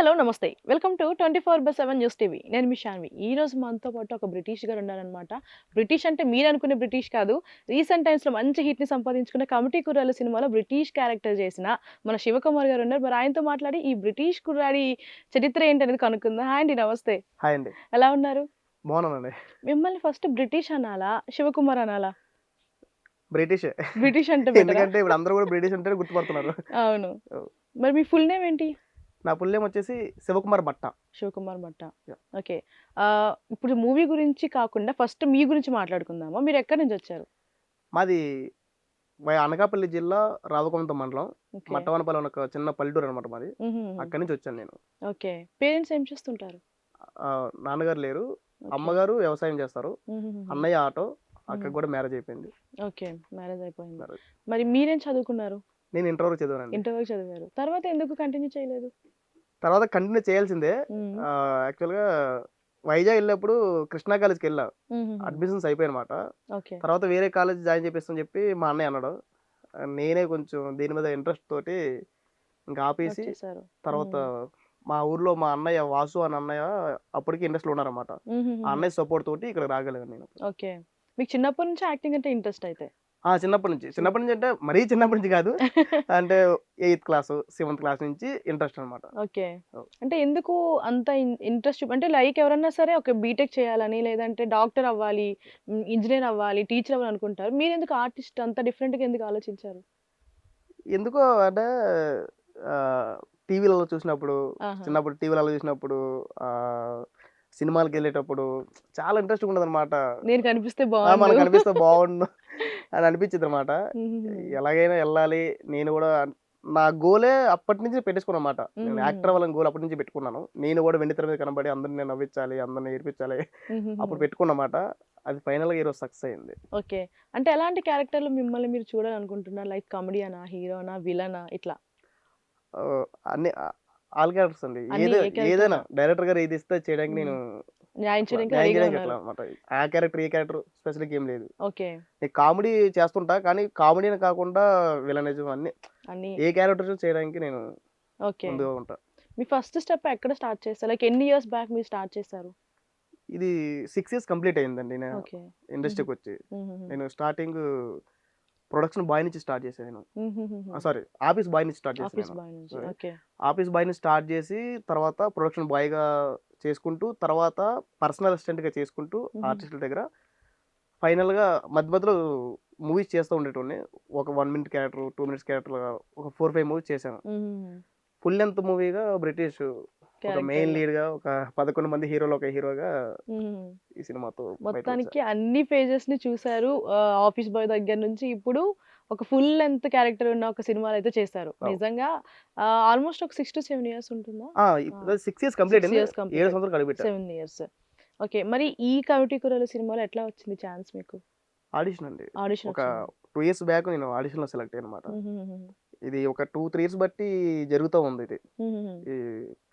Hello! నమస్తే. Welcome to 24/7 news TV. నేను మీ షాన్వి. ఈరోజు మనతో పాటు ఒక బ్రిటిష్ గారు ఉన్నారనమాట. బ్రిటిష్ అంటే మీరనుకునే బ్రిటిష్ కాదు. రీసెంట్ టైమ్స్‌లో మంచి హిట్‌ని సంపాదించుకున్న 'కమిటీ కుర్రాళ్ళు' సినిమాలో బ్రిటిష్ క్యారెక్టర్ చేసిన మన శివకుమార్ గారు ఉన్నారు. మరి ఆయనతో మాట్లాడి ఈ బ్రిటిష్ కుర్రాడి చరిత్ర ఏంటనేది కనుక్కుందాం. హాయ్ అండి. నమస్తే. హాయ్ అండి. ఎలా ఉన్నారు? బాగున్నానండి. మిమ్మల్ని ఫస్ట్ బ్రిటిష్ అనాలా? శివకుమార్ అనాలా? బ్రిటిషే. బ్రిటిష్ అంటే బెటరా? ఎందుకంటే ఇప్పుడు అందరూ కూడా బ్రిటిష్ అంటేనే గుర్తుపడుతున్నారు. అవును. ఓహ్! మరి మీ ఫుల్ నేమ్ ఏంటి? నా ఫుల్ నేమ్ వచ్చేసి శివకుమార్ భట్ట. శివకుమార్ భట్ట. యాహ్! ఓకే. ఇప్పుడు మూవీ గురించి కాకుండా ఫస్ట్ మీ గురించి మాట్లాడుకుందామా? మీరెక్కడి నుంచొచ్చారు? మాది అనకాపల్లి జిల్లా రావుకొంత మండలం. ఓకే. మట్టవనపల్లి అని ఒక చిన్న పల్లెటూరు అనమాట మాది. హుహుహు. అక్కడి నుంచి వచ్చాను నేను. ఓకే. పేరెంట్స్ ఏం చేస్తుంటారు? నాన్నగారు లేరు. ఓకే. అమ్మగారు వ్యవసాయం చేస్తారు. హుహుహుహు. అన్నయ్య ఆటో. హ్మ్. అక్కకి కూడా మ్యారేజ్ అయిపోయింది. ఓకే. మ్యారేజ్ అయిపోయింది. మ్యారేజ్. మరి మీరేం చదువుకున్నారు? నేను ఇంటర్ వరకు చదివానండి. ఇంటర్ వరకు చదివారు. తర్వాత ఎందుకు కంటిన్యూ చేయలేదు? తర్వాత కంటిన్యూ చేయాల్సిందే. హ్మ్. యాక్చువల్‌గా వైజాగ్ ఎళ్ళినప్పుడు కృష్ణా కాలేజ్‌కెళ్ళా. హుహుహు. అడ్మిషన్స్ అయిపోయాయనమాట. ఓకే. తర్వాత వేరే కాలేజ్ జాయిన్ చేపిస్తామని చెప్పి మా అన్నయ్య అన్నాడు. నేనే కొంచెం దీని మీద ఇంట్రెస్ట్ తోటి ఇంక ఆపేసి వచ్చేసారు. తర్వాత హ్మ్. మా ఊర్లో మా అన్నయ్య వాసు అనే అన్నయ్య అప్పటికి ఇండస్ట్రీలో ఉన్నారన్నమాట. ఆ హుహుహుహు. అన్నయ్య సపోర్ట్ తోటి ఇక్కడికి రాగలిగాను నేను. ఓకే. మీకు చిన్నప్పటి నుంచి యాక్టింగ్ అంటే ఇంట్రెస్ట్ అయితే? చిన్నప్పటి నుంచి. చిన్నప్పటి నుంచి అంటే మరీ చిన్నప్పటి నుంచి కాదు. అంటే ఎయిత్ క్లాసు, సెవెంత్ క్లాస్ నుంచి ఇంట్రెస్ట్ అనమాట. ఓకే. ఓహ్! అంటే ఎందుకు అంత ఇంట్రెస్ట్ అంటే లైక్ ఎవరన్నా సరే ఒక బీటెక్ చేయాలని, లేదంటే డాక్టర్ అవ్వాలి, ఇంజినీర్ అవ్వాలి, టీచర్ అవ్వాలి అనుకుంటారు. మీరెందుకు ఆర్టిస్ట్ అంత డిఫరెంట్‌గా ఎందుకు ఆలోచించారు? ఎందుకో అంటే ఆహ్, టీవీలలో చూసినప్పుడు, ఆహా! చిన్నప్పుడు టీవీలలో చూసినప్పుడు ఆహ్, సినిమాలకెళ్ళేటప్పుడు చాలా ఇంట్రెస్ట్‌గా ఉండదనమాట. నేను కనిపిస్తే బావుండు. మనకు కనిపిస్తే బావుండు అని అనిపించిద్దనమాట. హుహుహు. ఎలాగైనా ఎళ్ళాలి. నేను గూడా నా గోలే అప్పటి నుంచి పెట్టేసుకున్నానమాట. నేను హుహుహు. యాక్టర్ అవ్వాలని గోల్ అప్పటి నుంచి పెట్టుకున్నాను. నేను గూడా వెండితెర మీద కనబడి అందరిని నవ్వించాలి, అందరిని ఏడిపించాలి హుహుహు. అప్పుడు పెట్టుకున్నమాట. అది ఫైనల్‌గా ఈరోజు సక్సెస్ అయింది. ఓకే. అంటే ఎలాంటి క్యారెక్టర్‌లు మిమ్మల్ని మీరు చూడాలనుకుంటున్నారు? లైక్ కామెడియనా? హీరోనా? విలనా? ఇట్లా ఆహ్, అన్ని ఆల్ క్యారెక్టర్స్ అండి. అన్ని ఏ క్యారెక్టర్ ఏదైనా అయినా? డైరెక్టర్ గారు ఏది ఇస్తే చేయడానికి హుహు. నేను న్యాయం అట్లా చేయడానికి న్యాయం రెడీగా చేయడానికి ఉన్నారు. అట్లా అనమాట. ఆ క్యారెక్టర్, ఈ క్యారెక్టర్ స్పెసిఫిక్‌గా ఏం లేదు. ఓకే. నేను కామెడీ చేస్తుంటా. కానీ కామెడీ అని కాకుండా విలనిజం అన్నీ అన్నీ ఏ క్యారెక్టర్ చేయడానికి నేను ఓకే. ముందుగా ఉంటా. మీ ఫస్ట్ స్టెప్ ఎక్కడ స్టార్ట్ చేస్తారు? లైక్ ఎన్ని ఇయర్స్ బ్యాక్ మీరు స్టార్ట్ చేశారు? ఇది 6 ఇయర్స్ కంప్లీట్ అయిందండి. నేను ఓకే. హుహు. ఇండస్ట్రీకొచ్చి. హుహుహు. నేను స్టార్టింగ్ ప్రొడక్షన్ బాయ్ నుంచి స్టార్ట్ చేశాను నేను. హుహుహుహు. సారీ, ఆఫీస్ బాయ్ నుంచి స్టార్ట్ చేశాను ఆఫీస్ నేను. బాయ్ నుంచి. సారీ. ఓకే. ఆఫీస్ బాయ్‌ని స్టార్ట్ చేసి తర్వాత ప్రొడక్షన్ బాయ్‌గా చేసుకుంటూ, తర్వాత పర్సనల్ అసిస్టెంట్‌గా చేసుకుంటూ హుహు. ఆర్టిస్టుల దగ్గర ఫైనల్‌గా మధ్య మధ్యలో మూవీస్ చేస్తూ ఉండేటోడిని. ఒక 1 మినిట్ క్యారెక్టర్, 2 మినిట్స్ క్యారెక్టర్‌లుగా ఒక 4, 5 మూవీస్ చేశాను. హుహుహు. ఫుల్ లెంగ్త్ మూవీగా బ్రిటిష్ ఒక మెయిన్ క్యారెక్టర్‌లో. లీడ్‌గా ఒక 11 మంది హీరోలో ఒక హీరోగా హుహు. ఈ సినిమాతో బయటకొచ్చా. మొత్తానికి అన్ని ఫేజెస్‌ని చూసారు. ఆఫీస్ బాయ్ దగ్గర నుంచి ఇప్పుడు ఒక ఫుల్ లెంగ్త్ క్యారెక్టర్ ఉన్న ఒక సినిమాలైతే చేశారు. అవును. నిజంగా ఆల్‌మోస్ట్ ఒక 6-7 ఇయర్స్ ఉంటుందా? ఆ! ఇప్పుడు 6 ఇయర్స్ కంప్లీట్ 6 అయింది. ఇయర్స్ కంప్లీట్ 7 అయ్యి సంవత్సరాలు అడుగుపెట్టా. 7 ఇయర్స్. ఓకే. మరి ఈ 'కమిటీ కుర్రాళ్ళు' సినిమాలో ఎట్లా వచ్చింది ఛాన్స్ మీకు? ఆడిషన్ అండి. ఆడిషన్ ఒక వచ్చిందా? 2 ఇయర్స్ బ్యాక్ నేను ఆడిషన్‌లో సెలెక్ట్ అయ్యానన్నమాట. హుహుహుహు. ఇది ఒక 2, 3 ఇయర్స్ బట్టి జరుగుతా ఉంది ఇది. హుహుహు. ఈ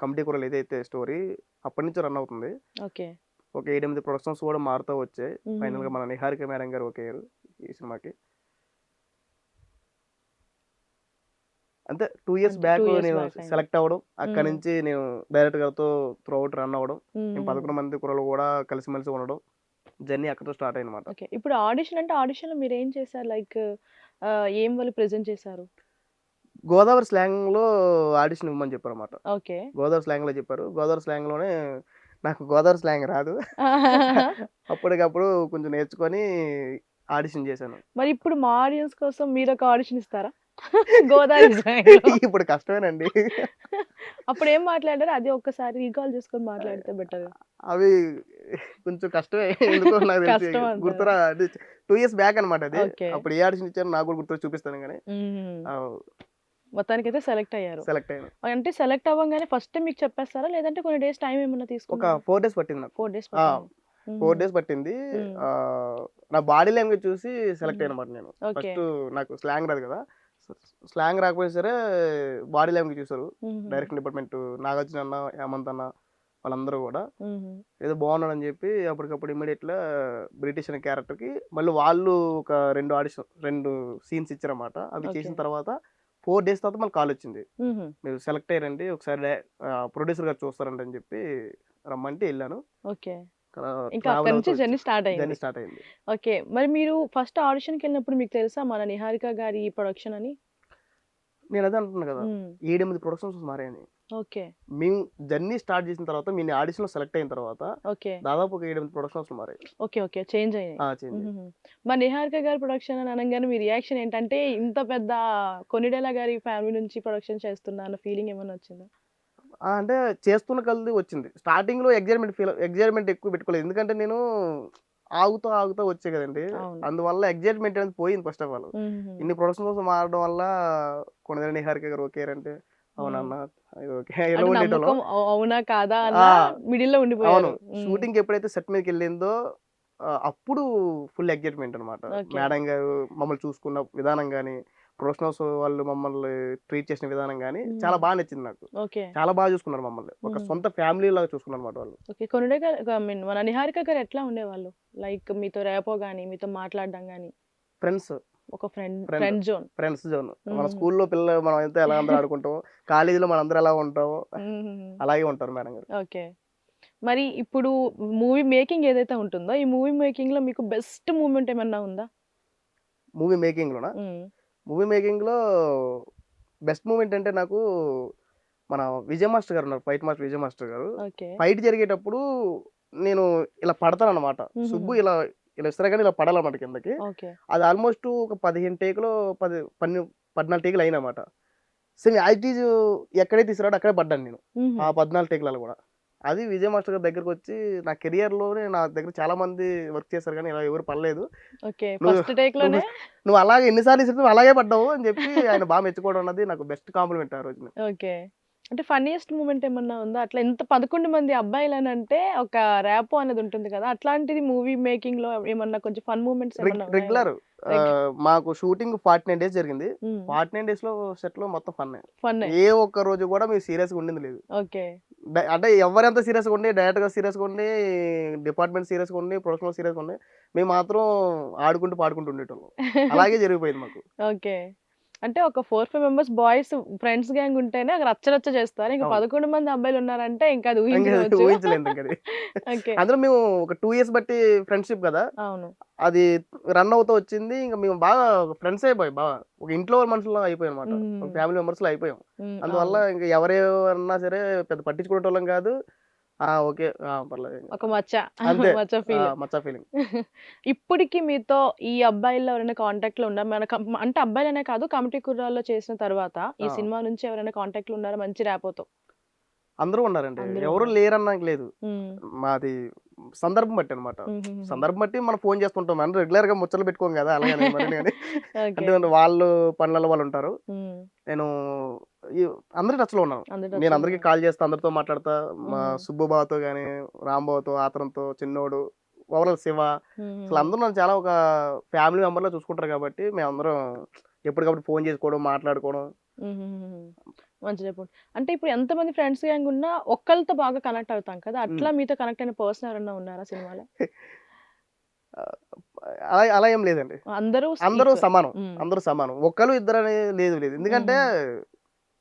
కమిటీ కూరలు ఏదైతే స్టోరీ అప్పటి నుంచి రన్ అవుతుంది. ఓకే. ఒక 7, 8 ప్రొడక్షన్స్ కూడా మారుతూ వచ్చాయి. హుహుహు. ఫైనల్‌గా మన 'నిహారిక మేడం' గారు ఓకే అయ్యారు ఈ సినిమాకి. అంతే 2 ఇయర్స్ అంటే 2 బ్యాక్ ఇయర్స్ నేను బ్యాక్ అయింది. సెలెక్ట్ అవ్వడం. అక్కడి హ్మ్. నుంచి నేను డైరెక్టర్ గారితో త్రూ ఔట్ రన్ అవ్వడం. మేము హుహుహు. 11 మంది కుర్రోళ్ళు కూడా కలిసిమెలిసి ఉండడం. జర్నీ అక్కడితో స్టార్ట్ అయిందన్నమాట. ఓకే. ఇప్పుడు ఆడిషన్ అంటే ఆడిషన్‌లో మీరేం చేశారు? లైక్ ఏం వాళ్ళు ప్రెజెంట్ చేశారు? గోదావరి స్లాంగ్‌లో ఆడిషన్ ఇవ్వమని చెప్పారన్నమాట. ఓకే. గోదావరి స్లాంగ్‌లో చెప్పారు. గోదావరి స్లాంగ్‌లోనే నాకు గోదావరి స్లాంగ్ రాదు. అప్పటికప్పుడు కొంచెం నేర్చుకొని ఆడిషన్ చేశాను. మరిప్పుడు మా ఆడియన్స్ కోసం మీరొక ఆడిషన్ ఇస్తారా? గోదావరి స్లాంగ్‌లో. ఇప్పుడు కష్టమేనండి. అప్పుడేం మాట్లాడారో అది ఒక్కసారి రీకాల్ చేసుకొని మాట్లాడితే బెటర్. అవి కొంచెం కష్టమే. ఎందుకో నాకు తెలిసి కష్టం అంటారా? గుర్తురా అది 2 ఇయర్స్ బ్యాక్ అనమాట అది. ఓకే. అప్పుడు ఏ ఆడిషన్ ఇచ్చారో నాకు కూడా గుర్తు చూపిస్తాను గానీ హ్మ్. ఆహ్, మొత్తానికైతే సెలెక్ట్ అయ్యారు. సెలెక్ట్ అయ్యాను. అంటే సెలెక్ట్ అవ్వంగానే ఫస్టే మీకు చెప్పేస్తారా? లేదంటే కొన్ని డేస్ టైమ్ ఏమన్నా ఒక తీసుకున్నారా? 4 డేస్ పట్టింది నాకు. 4 డేస్ ఆ! పట్టింది. 4 హుహుహు. డేస్ పట్టింది. హ్మ్. ఆహ్, నా బాడీ లాంగ్వేజ్ చూసి సెలెక్ట్ హుహు. అయ్యానన్నమాట నేను. ఓకే. ఫస్టు నాకు స్లాంగ్ రాదు కదా! స్లాంగ్ రాకపోయినా సరే బాడీ లాంగ్వేజ్ చూసారు. హుహుహు. డైరెక్షన్ డిపార్ట్‌మెంట్ నాగార్జున అన్న, హేమంత్ అన్న వాళ్ళందరూ గూడా. హుహు. ఏదో బాగున్నాడని చెప్పి అప్పటికప్పుడు ఇమ్మీడియేట్‌గా బ్రిటిష్ అనే క్యారెక్టర్‌కి మళ్ళీ వాళ్ళు ఒక 2 సీన్స్ ఇచ్చారన్నమాట. అవి ఓకే. చేసిన తర్వాత 4 days తర్వాత మళ్ళీ కాల్ వచ్చింది. హుహు. మీరు సెలెక్ట్ అయ్యారండి. ఒకసారి ప్రొడ్యూసర్ గారు చూస్తారంట అని చెప్పి రమ్మంటే వెళ్ళాను. ఓకే. అక్కడ ఇంకా ట్రావెల్ అక్కడి అవుతూ నుంచి జర్నీ స్టార్ట్ జర్నీ అయింది. స్టార్ట్ అయింది. ఓకే. మరి మీరు ఫస్ట్ ఆడిషన్‌కెళ్ళినప్పుడు మీకు తెలుసా మన 'నిహారిక' గారి ప్రొడక్షన్ అని? నేను అదే అంటున్నాను కదా! హ్మ్. 7, 8 ప్రొడక్షన్స్ మారాయని. ఓకే. మేము జర్నీ స్టార్ట్ చేసిన తర్వాత మేము ఆడిషన్‌లో సెలెక్ట్ అయిన తర్వాత ఓకే. దాదాపు ఒక 7, 8 ప్రొడక్షన్స్ మారాయి. ఓకే. ఓకే. చేంజ్ అయినాయి. చేంజ్ అయ్యాయి. హుహుహు. మరి 'నిహారిక' గారి ప్రొడక్షన్ అని అనంగానే మీ రియాక్షన్ ఏంటంటే ఇంత పెద్ద కొనిడెల గారి ఫ్యామిలీ నుంచి ప్రొడక్షన్ చేస్తున్నా అన్న ఫీలింగ్ ఏమన్నా వచ్చిందా? అంటే చేస్తున్న కొలది వచ్చింది. స్టార్టింగ్‌లో ఎక్సైట్‌మెంట్ ఎక్కువ పెట్టుకోలేదు. ఎందుకంటే నేను ఆగుతా వచ్చా కదండీ! అవును. అందువల్ల ఎక్సైట్‌మెంట్ అనేది పోయింది ఫస్ట్ ఆఫ్ ఆల్. హుహుహు. ఇన్ని ప్రొడక్షన్స్ కోసం మారడం వల్ల కొణిదెల నిహారిక గారు ఓకే అంటే హ్మ్. అవునన్నా ఇది ఓకే ఇలా అంటే ఉండేటోళ్ళం. నమ్మకం అవునా? కాదా? అన్న ఆ! మిడిల్‌లో అవును. ఉండిపోయారు. హ్మ్. షూటింగ్‌కి ఎప్పుడైతే సెట్ మీదకెళ్ళిందో అప్పుడు ఫుల్ ఎక్సైట్‌మెంట్ అన్నమాట. ఓకే. మేడం గారు మమ్మల్ని చూసుకున్న విధానం గాని, ప్రొఫెషనల్స్ వాళ్ళు మమ్మల్ని ట్రీట్ చేసిన విధానం గాని చాలా హ్మ్. బా నచ్చింది నాకు. ఓకే. చాలా బాగా చూసుకున్నారు మమ్మల్ని. ఒక హుహు. సొంత ఫ్యామిలీ లాగా చూసుకున్నారన్నమాట వాళ్ళు. ఓకే. కొనిడె గారు ఐ మీన్ మన 'నిహారిక' గారు ఎట్లా ఉండేవాళ్ళు? లైక్ మీతో ర్యాపో గాని, మీతో మాట్లాడడం గాని, ఫ్రెండ్స్, ఒక friend friend zone. Friends zone. మన హుహుహు. స్కూల్‌లో పిల్లలు మనమైతే ఎలా అందరూ ఆడుకుంటామో, కాలేజీలో మనందరం ఎలా ఉంటామో హుహుహు. అలాగే ఉంటారు మేడం గారు. ఓకే. మరి ఇప్పుడు మూవీ మేకింగ్ ఏదైతే ఉంటుందో, ఈ మూవీ మేకింగ్‌లో మీకు బెస్ట్ మూమెంట్ ఏమన్నా ఉందా? మూవీ మేకింగ్‌లోనా? హ్మ్. మూవీ మేకింగ్‌లో బెస్ట్ మూమెంట్ అంటే నాకు మన విజయ్ మాస్టర్ గారు ఉన్నారు. ఫైట్ మాస్టర్ విజయ్ మాస్టర్ గారు. ఓకే. ఫైట్ జరిగేటప్పుడు నేను ఇలా పడతానన్నమాట. సుబ్బు హుహుహు. ఇలా ఇస్తారా ఇలా పడాలన్నమాట కిందకి. ఓకే. అది ఆల్మోస్ట్ ఒక 15 టేక్‌లో 14 టేకులు అయినన్నమాట. సేమ్ యాజ్ ఇట్ ఈజ్ ఎక్కడైతే ఇసిరాడో అక్కడే పడ్డాను నేను. హుహు. ఆ 14 టేకులలో గూడా. అది విజయ్ మాస్టర్ గారి దగ్గరకొచ్చి నా కెరియర్‌లోనే నా దగ్గర చాలా మంది వర్క్ చేశారు గానీ ఇలా ఎవరు పడలేదు. ఓకే. నువ్వు ఫస్ట్ నువ్వు టేక్‌లోనే నువ్వు అలాగే ఎన్ని సార్లు ఇసిరితే అలాగే పడ్డావు అని చెప్పి ఆయన మెచ్చుకోవడం అన్నది నాకు బెస్ట్ కాంప్లిమెంట్ ఆ రోజున. ఓకే. అంటే ఫన్నీయెస్ట్ మూమెంట్ ఏమన్నా ఉందా? అట్లా ఇంత 11 మంది అబ్బాయిలనంటే ఒక ర్యాపో అనేది ఉంటుంది కదా! అట్లాంటిది మూవీ మేకింగ్‌లో ఏమన్నా కొంచెం ఫన్ మూమెంట్స్ ఏమన్నా ఉన్నాయా? రెగ్యులర్ రెగ్ మాకు షూటింగ్ 49 డేస్ జరిగింది. హ్మ్. 49 డేస్‌లో సెట్‌లో మొత్తం ఫన్నే. ఫన్నే. ఏ ఒక్క రోజు గూడా మేము సీరియస్‌గా ఉండింది లేదు. ఓకే. అంటే ఎవరెంత సీరియస్‌గా ఉండి, డైరెక్టర్ గారు సీరియస్‌గా ఉండి, డిపార్ట్‌మెంట్ సీరియస్‌గా ఉండి, ప్రొడక్షన్ సీరియస్‌గా ఉండి, మేము మాత్రం ఆడుకుంటూ, పాడుకుంటూ ఉండేటోళ్ళం. అలాగే జరిగిపోయింది మాకు. ఓకే. అంటే ఒక 4, 5 మెంబర్స్ బాయ్స్ ఫ్రెండ్స్ గ్యాంగ్ ఉంటేనే ఒక రచ్చ రచ్చ చేస్తారు. ఇంక అవును. 11 మంది అబ్బాయిలున్నారంటే ఇంకా అది ఇంక ఊహించుకోవచ్చు. ఊహించలేము ఇంకది. ఓకే. అందులో మేము ఒక 2 ఇయర్స్ బట్టి ఫ్రెండ్‌షిప్ గదా! అవును. అది రన్ అవుతూ వచ్చింది. ఇంక మేము బాగా ఫ్రెండ్స్ అయిపోయాం బాగా. ఒక ఇంట్లో మనుషుల్లా అయిపోయామన్నమాట. ఒక హ్మ్. ఫ్యామిలీ మెంబర్స్‌లా అయిపోయాం. హ్మ్. అందువల్ల అవును. ఇంక ఎవరేమన్నా సరే పెద్ద పట్టించుకునేటోళ్ళం గాదు. ఓకే. పర్లేదు. ఒక మచ్చ. అంతే. మచ్చ ఫీల్. మచ్చా ఫీలింగ్. ఇప్పటికి మీతో ఈ అబ్బాయిల్లో ఎవరైనా కాంటాక్ట్‌లో ఉన్నారా? మన అంటే అబ్బాయిలనే కాదు కమిటీ కుర్రాల్లో చేసిన తర్వాత ఈ ఆ! సినిమా నుంచి ఎవరైనా కాంటాక్ట్‌లో ఉన్నారా మంచి ర్యాపోతో? అందరూ ఉన్నారండి. అందరూ ఎవరు ఉన్నారు. లేరనడానికి లేదు. హ్మ్. మాది సందర్భం బట్టి అనమాట. హుహుహు. సందర్భం బట్టి మనం ఫోను చేస్తుంటాం. మనం రెగ్యులర్‌గా ముచ్చట్లు పెట్టుకోం గదా! అలాగని మరిని గాని. ఓకే. అంటే వాళ్ళు పనులలో వాళ్ళుంటారు. హ్మ్. నేను ఈ అందరి టచ్‌లో ఉన్నాను. అందరి నేను టచ్‌లో అందరికి ఉన్నారు. కాల్ చేస్తా, అందరితో మాట్లాడతా. మా హుహు. సుబ్బు బావతో గాని, రాంబావతో, ఆతరంతో, చిన్నోడు, ఓవరాల్ శివ అసలు హుహుహు. అందరూ నన్ను చాలా ఒక ఫ్యామిలీ మెంబర్‌లా చూసుకుంటారు కాబట్టి మేమందరం ఎప్పటికప్పుడు ఫోను చేసుకోవడం, మాట్లాడుకోవడం. హుహుహుహు. మంచి చెప్పండి. అంటే ఇప్పుడు ఎంతమంది ఫ్రెండ్స్ గ్యాంగ్ ఉన్నా ఒక్కళ్ళతో బాగా కనెక్ట్ అవుతాం కదా! హ్మ్. అట్లా మీతో కనెక్ట్ అయిన పర్సన్ ఎవరన్నా ఉన్నారా సినిమాలో? ఆహ్, అలా అలా ఏం లేదండి. అందరూ అందరూ ఈక్వల్. సమానం. హ్మ్. అందరూ సమానం. ఒక్కళ్ళు ఇద్దరని లేదు. ఎందుకంటే హుహు.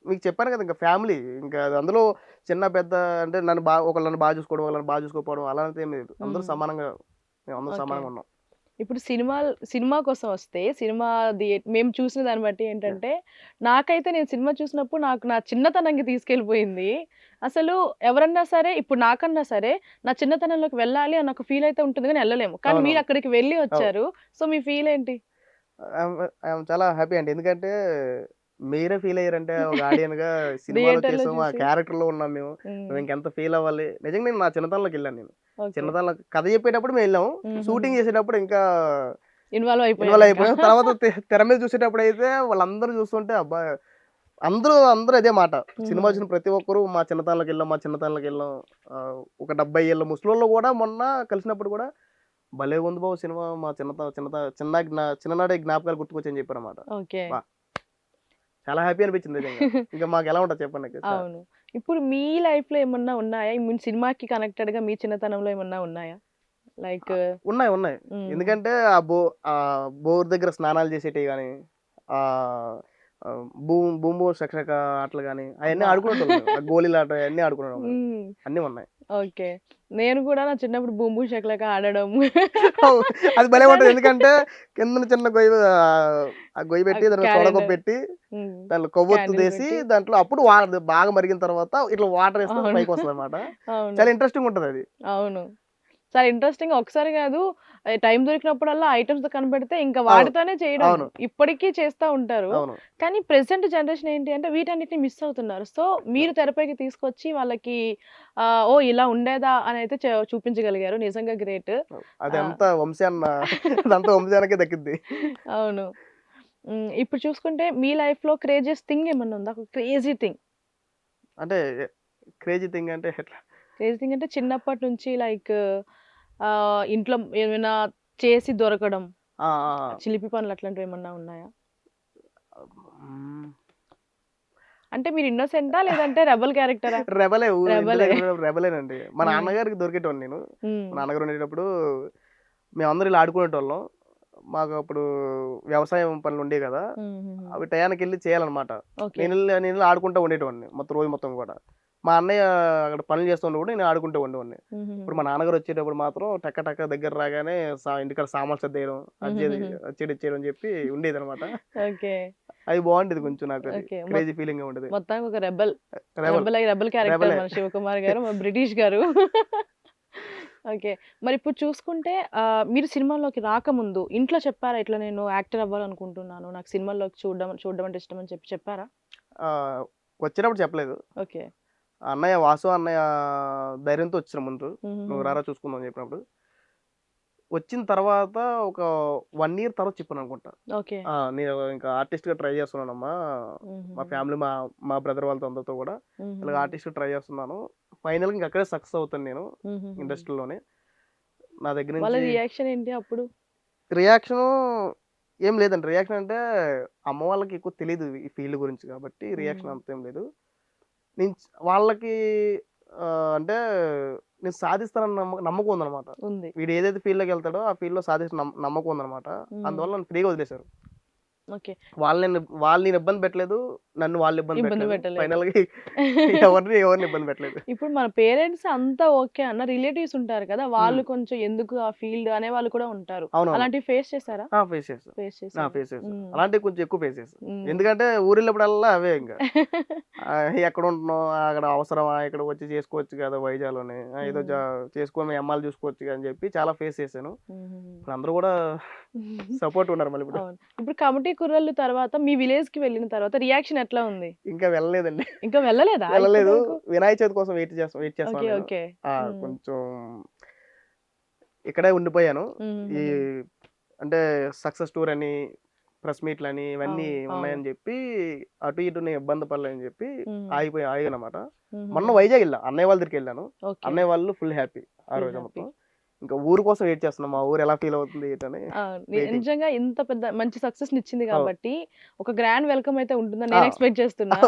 మీకు చెప్పాను కదా! ఇంక ఫ్యామిలీ. ఇంకా అది అందులో చిన్న, పెద్ద అంటే ఒకళ్ళు నన్ను బాగా చూసుకోవడం, ఒకళ్ళు నన్ను బాగా చూసుకోకపోవడం అలాంటిది ఏం లేదు. అందరూ హ్మ్. సమానంగా మేమందరం ఓకే. సమానంగా ఉన్నాం. ఇప్పుడు సినిమా కోసం వస్తే సినిమాది మేము చూసిన దాన్ని బట్టి యాహ్! ఏంటంటే, నాకైతే నేను సినిమా చూసినప్పుడు నాకు నా చిన్నతనంకి తీసుకెళ్ళిపోయింది. అసలు ఎవరన్నా సరే ఇప్పుడు నాకన్నా సరే నా చిన్నతనంలోకి వెళ్ళాలి అని ఒక ఫీల్ అయితే ఉంటుంది గానీ ఎళ్ళలేము. కానీ మీరు అవునవును. అక్కడికి వెళ్లి అవును. వచ్చారు. సో, మీ ఫీల్ ఏంటి? ఐయామ్ చాలా హ్యాపీ అండి. ఎందుకంటే మీరే ఫీల్ అయ్యారంటే ఒక ఆడియన్‌గా సినిమాలో థియేటర్‌లో చేసాము. ఆ చూసి. క్యారెక్టర్‌లో ఉన్నాం మేము. హ్మ్. మేము ఇంకెంత ఫీల్ అవ్వాలి. నిజంగా నేను నా చిన్నతనంలోకెళ్ళాను నేను. ఓకే. చిన్నతనంలో కథ చెప్పేటప్పుడు మేమెళ్ళాము. హుహుహు. షూటింగ్ చేసేటప్పుడు ఇంకా ఇన్వాల్వ్ ఇన్వాల్వ్ అయిపోయారింకా. అయిపోయాం. తర్వాత తెర మీద చూసేటప్పుడైతే వాళ్ళందరూ చూస్తుంటే అబ్బా! అందరూ అదే మాట. సినిమా హుహు. చూసిన ప్రతి ఒక్కరు మా చిన్నతనంలోకెళ్ళాం. ఒక 70 ఏళ్ల ముసలోళ్ళు గూడా మొన్న కలిసినప్పుడు గూడా భలే ఉంది బాబు సినిమా మా చిన్నత చిన్నత చిన్న జ్ఞా చిన్ననాటి జ్ఞాపకాలు గుర్తుకొచ్చాయని చెప్పారన్నమాట. ఓకే. అబ్బా! చాలా హ్యాపీ అనిపించింది నిజంగా. ఇంకా మాకెలా ఉంటది చెప్పండి ఇక అవును. ఇప్పుడు మీ లైఫ్‌లో ఏమన్నా ఉన్నాయా? ఐ మీన్ సినిమాకి కనెక్టెడ్‌గా మీ చిన్నతనంలో ఏమన్నా ఉన్నాయా? లైక్ ఉన్నాయి. హ్మ్. ఎందుకంటే బోర్ దగ్గర స్నానాలు చేసేటివి గాని, ఆహ్, బూమ్ బూమ్ బూమ్ షకషక ఆటలు కానీ అవన్నీ అబ్బా! ఆడుకునేటోళ్ళం. గోళీల ఆట అన్నీ ఆడుకునేవాళ్ళం. హ్మ్. అన్నీ ఉన్నాయి. ఓకే. నేను కూడా నా చిన్నప్పుడు బూమ్ బూమ్ షకలక ఆడడం. అది భలే ఉంటది. దాని ఎందుకంటే కిందన చిన్న గొయ్యి ఆ గొయ్యి పెట్టి దాని మీద క్యారెట్. సోడాకొప్పు పెట్టి హ్మ్. దాంట్లో కొవ్వొత్తు క్యాండిల్ తీసి పెట్టి. దాంట్లో అప్పుడు అది బాగా మరిగిన తర్వాత ఇట్లా వాటర్ ఏస్తే అవును. పైకొస్తదనమాట. అవును. చాలా ఇంట్రెస్టింగ్ ఉంటదది. అవును. చాలా ఇంట్రెస్టింగ్‌గా ఒకసారి కాదు టైం దొరికినప్పుడల్లా ఐటెమ్స్ కనిపెడితే ఇంకా అవును. వాటితోనే చేయడం. అవును. ఇప్పటికీ చేస్తా ఉంటారు. అవును. కానీ ప్రెజెంట్ జనరేషన్ ఏంటి అంటే వీటన్నిటిని మిస్ అవుతున్నారు. సో, మీరు తెరపైకి తీసుకొచ్చి వాళ్ళకి ఓహ్! ఇలా ఉండేదా అనైతే చూపించగలిగారు. నిజంగా గ్రేట్. ఆహ్, అదంతా వంశాన్న అదంతా వంశానికే దక్కిద్ది. అవును. ఇప్పుడు చూసుకుంటే మీ లైఫ్‌లో క్రేజియస్ట్ థింగ్ ఏమన్నా ఉందా? ఒక క్రేజీ థింగ్. అంటే క్రేజీ థింగ్ అంటే ఎట్లా? క్రేజీ థింగ్ అంటే చిన్నప్పటి నుంచి లైక్ ఇంట్లో ఏమైనా చేసి దొరకడం. ఆ! ఆ! ఆ! చిలిపి పనులు అట్లాంటివేమన్నా ఉన్నాయా? హ్మ్. అంటే మీరు ఇన్నోసెంటా? లేదంటే రెబెల్ క్యారెక్టరా? రెబెలే. ఇంటి రెబెలే. దగ్గర ఉన్నప్పుడు రెబెలేనండి. మా హ్మ్. నాన్నగారికి దొరికేటోడిని నేను. హ్మ్. మా నాన్నగారు ఉండేటప్పుడు మేమందరం ఇలా ఆడుకునేటోళ్ళం. మాకప్పుడు వ్యవసాయం పనులుండేవి గదా! హుహుహు. అవి టయానికెళ్ళి చేయాలనమాట. ఓకే. నేనెళ్ళి ఆడుకుంటా ఉండేటోడిని. మొత్తం రోజు మొత్తం గూడా. మా అన్నయ్య అక్కడ పనులు చేస్తున్నప్పుడు నేను ఆడుకుంటూ ఉండేవాడిని. ఇప్పుడు హుహుహు. మా నాన్నగారొచ్చేటప్పుడు మాత్రం టక టక దగ్గర రాగానే ఇంటికాడ సామాన్లు సర్దేయడం, హుహుహుహు. ఇచ్చేయడం అని చెప్పి ఉండేదనమాట. ఓకే. అది బావుండేది కొంచెం నాకది. ఓకే. క్రేజీ ఫీలింగ్‌గా ఉండేది. మొత్తానికి ఒక రెబెల్. రెబెల్. రెబెల్ క్యారెక్టర్ రెబెలే. మన శివకుమార్ గారు, మన బ్రిటిష్ గారు. ఓకే. మరిప్పుడు చూసుకుంటే మీరు సినిమాల్లోకి రాకముందు ఇంట్లో చెప్పారా? ఇట్లా నేను యాక్టర్ అవ్వాలనుకుంటున్నాను. నాకు సినిమాల్లోకి చూడడం చూడడం అంటే ఇష్టమని చెప్పారా? ఆహ్, వచ్చినప్పుడు చెప్పలేదు. ఓకే. వాసు అన్నయ్య ధైర్యంతో వచ్చారు ముందు. "నువ్వు హుహుహు. రారా చూసుకుందాం" అని చెప్పినప్పుడు. వచ్చిన తర్వాత ఒక 1 ఇయర్ తర్వాత చెప్పాననుకుంటా. ఓకే. నేను ఇంకా ఆర్టిస్ట్‌గా ట్రై చేస్తున్నానమ్మా. మా హుహుహు. ఫ్యామిలీ మా బ్రదర్ వాళ్ళతో అందరితో కూడా ఇలాగ హుహుహు. ఆర్టిస్ట్‌గా ట్రై చేస్తున్నాను. ఫైనల్‌గా ఇంక అక్కడే సక్సెస్ అవుతాను నేను హుహుహు. ఇండస్ట్రీలోనే. నా దగ్గర వాళ్ళ నుంచి రియాక్షన్ ఏంటి అప్పుడు? రియాక్షను ఏం లేదండి. రియాక్షన్ అంటే అమ్మ వాళ్ళకి ఎక్కువ తెలీదు ఈ ఫీల్డ్ గురించి కాబట్టి హ్మ్. రియాక్షన్ అంతేం లేదు. వాళ్ళకి అంటే నేను సాధిస్తానన్న నమ్మకం ఉందనమాట. ఉంది. వీడు ఏదైతే ఫీల్డ్‌లోకెళ్తాడో ఆ ఫీల్డ్‌లో సాధిస్తున్న నమ్మకం ఉందనమాట. హ్మ్. అందువల్ల నన్ను ఫ్రీగా వదిలేశారు. ఓకే. వాళ్ళు నేను ఇబ్బంది పెట్టలేదు. నన్ను వాళ్ళు ఇబ్బంది ఇబ్బంది పెట్టలేదు. పెట్టలేదు. ఫైనల్‌గా ఎవరిని ఇబ్బంది పెట్టలేదు. ఇప్పుడు మన పేరెంట్స్ అంతా ఓకే అన్న రిలేటివ్స్ ఉంటారు కదా! హ్మ్. వాళ్ళు కొంచెం ఎందుకు ఆ ఫీల్డ్ అనేవాళ్ళు కూడా ఉంటారు. అవునవును. అలాంటివి ఫేస్ చేసారా? ఫేస్ చేశా. ఫేస్ చేసారు. ఫేస్ చేశా. హ్మ్. అలాంటివి కొంచెం ఎక్కువ ఫేస్ చేశా. హ్మ్. ఎందుకంటే ఊరెళ్ళినప్పుడల్లా అవే ఇంక. ఎక్కడుంటున్నావు? అక్కడ అవసరమా? ఇక్కడికొచ్చి చేసుకోవచ్చు కదా! వైజాగ్‌లోనే. ఏదో హ్మ్. చేసుకొని మీ అమ్మాయిలని చూసుకోవచ్చు అని చెప్పి చాలా ఫేస్ చేశాను. హుహుహు. ఇప్పుడు అందరూ కూడా సపోర్ట్ ఉన్నారు మళ్ళిప్పుడు. అవును. ఇప్పుడు కమిటీ కుర్రోళ్ళు తర్వాత మీ విలేజ్‌కి వెళ్ళిన తర్వాత రియాక్షన్ ఎట్లా ఉంది? ఇంకా వెళ్ళలేదండి. ఇంకా వెళ్ళలేదా ఇప్పటి వెళ్ళలేదు. వరకు? వినాయక చవితి కోసం వెయిట్ ఓకే. చేస్తున్నాను నేను. ఓకే. హ్మ్. కొంచెం ఇక్కడే ఉండిపోయాను. ఈ హుహుహుహు. అంటే సక్సెస్ టూర్ అని, ప్రెస్ మీట్‌లని ఇవన్నీ అవును. అవును. ఉన్నాయని జెప్పి, అటు ఇటు నేను ఇబ్బంది పడలేదని జెప్పి హ్మ్. ఆగానన్నమాట. మొన్న హుహుహు. వైజాగ్ ఎళ్ళా. అన్నయ్య వాళ్ళ దగ్గరికెళ్ళాను. ఓకే. అన్నయ్య వాళ్ళు ఫుల్ హ్యాపీ ఆ ఫుల్ రోజు హ్యాపీ. మొత్తం. ఇంకా ఊరు కోసం వెయిట్ చేస్తున్నాం. మా ఊరు ఎలా ఫీల్ అవుతుంది ఏంటని అవును. వెయిటింగ్. నిజంగా ఇంత పెద్ద మంచి సక్సెస్‌నిచ్చింది అవును. కాబట్టి, ఒక గ్రాండ్ వెల్కమ్ అయితే ఉంటుందని ఆ! నేను ఎక్స్‌పెక్ట్ చేస్తున్నా.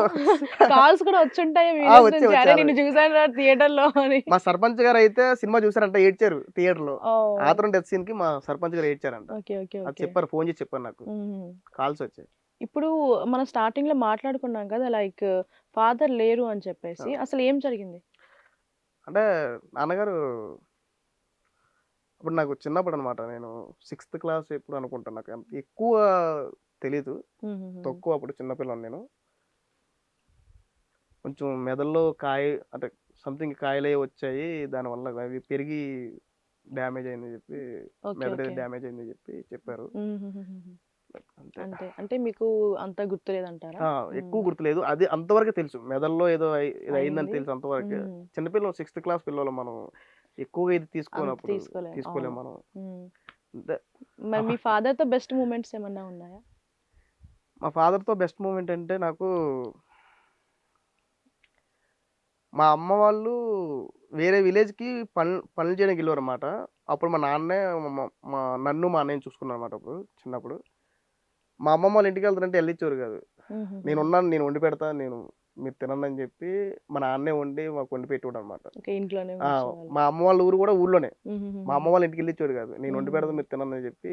కాల్స్ కూడా వచ్చుంటాయి ఆ! విలేజ్ వచ్చాయి. నుంచి. "అరే! వచ్చాయి. నిన్ను చూసానురా థియేటర్‌లో" అని. మా సర్పంచ్ గారైతే సినిమా చూసారంట ఏడ్చారు థియేటర్‌లో. ఓహ్! ఆత్రం డెత్ సీన్‌కి మా సర్పంచ్ గారు ఏడ్చారంట. ఓకే. ఓకే. అది ఓకే. చెప్పారు. ఫోను చేసి చెప్పారు నాకు. హ్మ్. కాల్స్ వచ్చాయి. ఇప్పుడు మనం స్టార్టింగ్‌లో మాట్లాడుకున్నాం కదా! లైక్ ఫాదర్ లేరు అని ఆ! చెప్పేసి. అసలు ఏం జరిగింది? అంటే నాన్నగారు అప్పుడు నాకు చిన్నప్పుడనమాట. నేను సిక్స్త్ క్లాస్ ఎప్పుడు అనుకుంటా. నాకు అంత ఎక్కువ తెలీదు. హుహుహు. తక్కువ అప్పుడు చిన్న పిల్లోడిని నేను. కొంచెం మెదడులో అంటే సంథింగ్ కాయలయి వచ్చాయి. దానివల్ల అవి పెరిగి డ్యామేజ్ అయిందని జెప్పి, ఓకే. మెదడు ఓకే. డ్యామేజ్ అయిందని జెప్పి చెప్పారు. హుహుహుహుహు. అంతే. అంతే. అంటే మీకు అంత గుర్తులేదంటారా? ఆ! హ్మ్. ఎక్కువ గుర్తులేదు. అది అంతవరకే తెలుసు. మెదడులో ఇది అయిందని అయింది. తెలుసు అంతవరకే. హ్మ్. చిన్న పిల్లోలం సిక్స్త్ క్లాస్ పిల్లోలం మనం. ఎక్కువగా ఇది అంత తీసుకోనప్పుడు తీసుకోలేం. తీసుకోలేం అవును. మనం. హ్మ్. అంతే. మరి ఆహా! మీ ఫాదర్‌తో బెస్ట్ మూమెంట్స్ ఏమన్నా ఉన్నాయా? మా ఫాదర్‌తో బెస్ట్ మూమెంట్ అంటే నాకు మా అమ్మ వాళ్ళు వేరే విలేజ్‌కి పనులు చేయడానికి ఎళ్ళారన్నమాట. అప్పుడు మా నాన్నే మ మా నన్ను, మా అన్నయ్యని చూసుకున్నారన్నమాట అప్పుడు చిన్నప్పుడు. మా అమ్మమ్మ వాళ్ళ ఇంటికెళ్తానంటే ఎళ్ళనిచ్చేవారు కాదు. హుహుహు. నేనున్నాను, నేను వండి పెడతా, మీరు తినండి అని చెప్పి మా నాన్నే వండి మాకు వండి పెట్టేవాడన్నమాట. ఓకే. ఇంట్లోనే ఆ! ఉంచేవాళ్ళు. మా అమ్మ వాళ్ళ ఊరు కూడా ఊర్లోనే. మా హుహుహుహుహు. అమ్మ వాళ్ళ ఇంటికెళ్ళిచ్చేవాడు కాదు. నేను వండి హుహుహు. పెడతా మీరు తినండి అని చెప్పి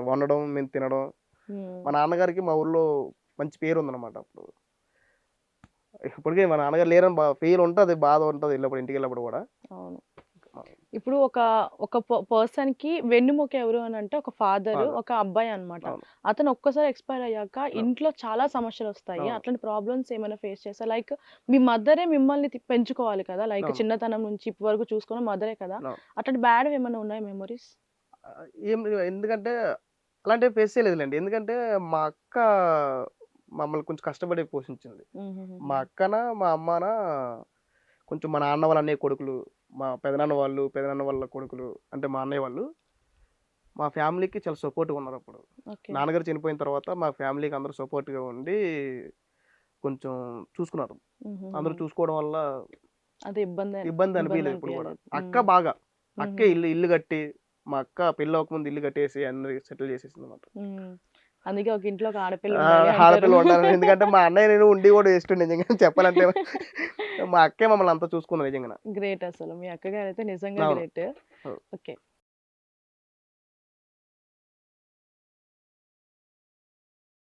వండడం, మేము తినడం. హ్మ్. మా నాన్నగారికి మా ఊర్లో మంచి పేరు ఉందన్నమాట అప్పుడు. ఇప్పటికి మా నాన్నగారు లేరని ఫీల్ ఉంటది. బాధ ఉంటది ఇంటికెళ్ళినప్పుడు గూడా. అవును. ఇప్పుడు ఒక పర్సన్‌కి వెన్నెముక ఎవరు అనంటే ఒక ఫాదరు, ఫాదర్. ఒక అబ్బాయి అన్నమాట. అవును. అతను ఒక్కసారి ఎక్స్‌పైర్ అయ్యాక అవును. ఇంట్లో చాలా సమస్యలొస్తాయి. అవును. అట్లాంటి ప్రాబ్లమ్స్ ఏమైనా ఫేస్ చేసారా? లైక్ మీ మదరే మిమ్మల్ని పెంచుకోవాలి కదా! లైక్ అవును. చిన్నతనం నుంచి ఇప్పటి వరకు చూసుకున్న మదరే కదా! అవును. అట్లాంటి బ్యాడ్‌వి ఏమన్నా ఉన్నాయా మెమోరీస్? ఏం ఎందుకంటే అలాంటివి ఫేస్ చేయలేదులెండి. ఎందుకంటే మా అక్క మమ్మల్ని కొంచెం కష్టపడి పోషించింది. మా హుహుహుహు. అక్కనా, మా అమ్మానా కొంచెం మా నాన్న వాళ్ళ అన్నయ్య కొడుకులు, మా పెదనాన్న వాళ్ళు, పెదనాన్న వాళ్ళ కొడుకులు అంటే మా అన్నయ్య వాళ్ళు, మా ఫ్యామిలీకి చాలా సపోర్ట్‌గా ఉన్నారప్పుడు. ఓకే. నాన్నగారు చనిపోయిన తర్వాత మా ఫ్యామిలీకి అందరూ సపోర్ట్‌గా ఉండి కొంచెం చూసుకున్నారు. అందరూ హుహుహుహు. చూసుకోవడం వల్ల అదే ఇబ్బంది ఇబ్బంది ఇబ్బంది అనిపియలేదు ఎప్పుడు గూడా. అనిపియలేదు. అక్క హ్మ్. బాగా. అక్కే హుహుహు. ఇల్లు కట్టి, మా అక్క పెళ్లి అవ్వకముందు ఇల్లు కట్టేసి అన్నీ సెటిల్ చేసేసిందన్నమాట. హ్మ్. అందుకే ఒక ఇంట్లో ఒక ఆడపిల్ల ఆ! ఉండాలి అంటారు. ఆడపిల్ల ఉండాలని. ఎందుకంటే మా అన్నయ్య నేను ఉండి గూడా వేస్ట్ నిజంగా చెప్పాలంటే. మా అక్కే మమ్మల్ని అంతా చూసుకుంది నిజంగానే. గ్రేట్ అసలు. మీ అక్కగారైతే నిజంగా అవును. గ్రేట్. అవును. ఓకే.